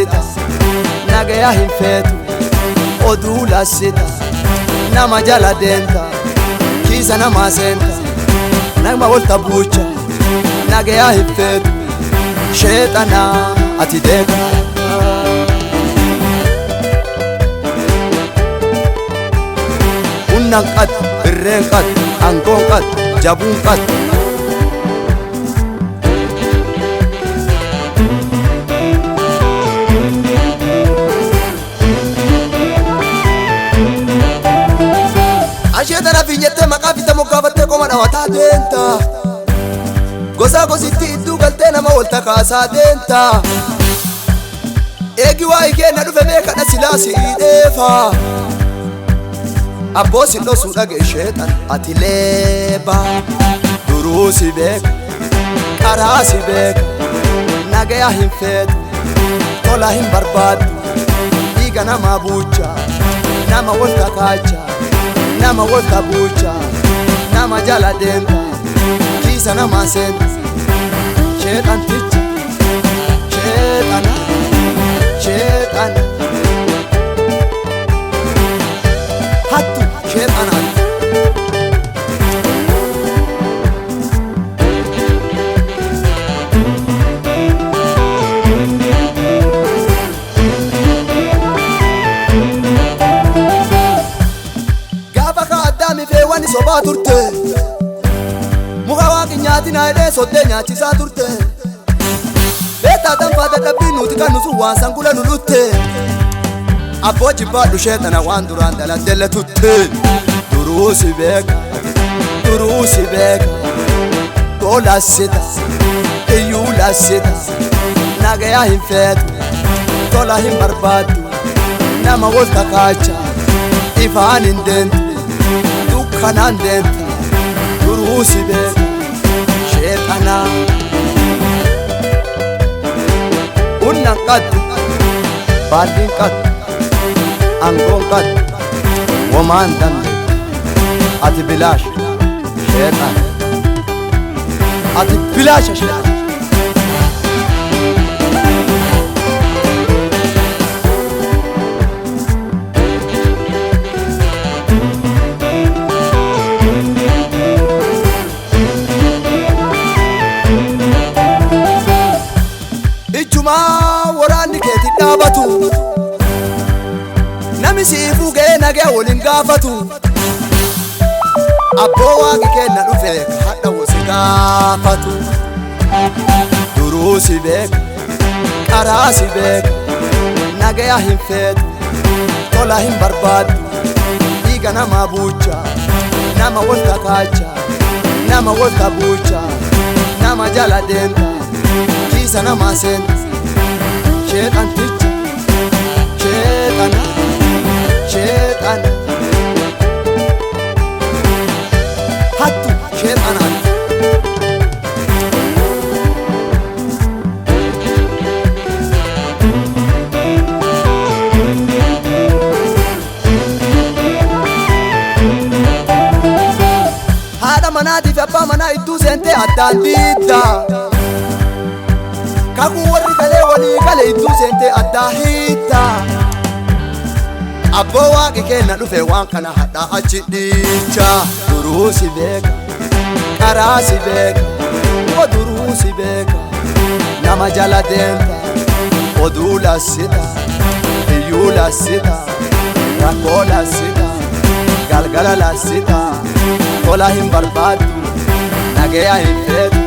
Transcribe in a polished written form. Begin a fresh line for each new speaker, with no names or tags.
lassita nagaya hin feetu oduu lassita nama jala deenta kiisa nama seenta nama wolta buucha nagaya hin feetu sheexana ati deeka unnan qat birreen qat angoon qat jabuun qat asheetana fiinyette maqaa fita moggaafattee qoma dhawataa deenta gosaa gositti idduu galtee nama walta kaasaa deenta eegi waa'ee keenna dhufe beekadha silaa si'ii dheefa abboo silloo suudhage sheexan ati leeba duruu si beeka qaraa si beeka nagaya hin feetu tola hin barbaaddu dhiiga namaa buucha nama walta kaacha nama wolta buucha nama jala deenta kiisa nama seenta sheexan ticha sheexana sheexana hattu sheexana wani sobaa turte muka waaqi nyaatina jedhee soddee nyaachisaa turte beektaa danfaa dadhabbii nuti kan nuti waan sangula nu lutte abboo jibbaadhu sheexana waan duraan daladdelle tutte duruu si beeka too lassita iyyuu lassita nagayaa hin feetu tola hin barbaaddu nama wolta kaacha ifaan hin deentu kanaan deenta duruu si beeka sheexana unnan qattu baalliin qattu angoon qattu womaan dande ati bilaasha sheexana ati bilaasha sheexana waraanni keetti dhaabatu nami siifuu ga'ee nagaya waliin gaafatu abboo waaqi keenna dhufe hadha wosi gaafatu duruu si beeka qaraa si beeka nagaya hin feetu tola hin barbaaddu dhiiga namaa buucha nama wolta kaacha nama wolta buucha nama jala deenta kiisa nama seenta sheexan ticha sheexana sheexana hattu sheexana haadha manaatiif abbaa manaa idduu seentee addaan diidda kakuu warri galee walii gale idduu seentee addaa hiitta abboo waaqi keenna dhufe waan kana hadhaa achi dhiicha duruu si beeka qaraa si beeka duruu si beeka nama jala deenta oduu lassita iyyuu lassita rakkoo lassita galgala lassita tola hin barbaaddu nagaya hin feetu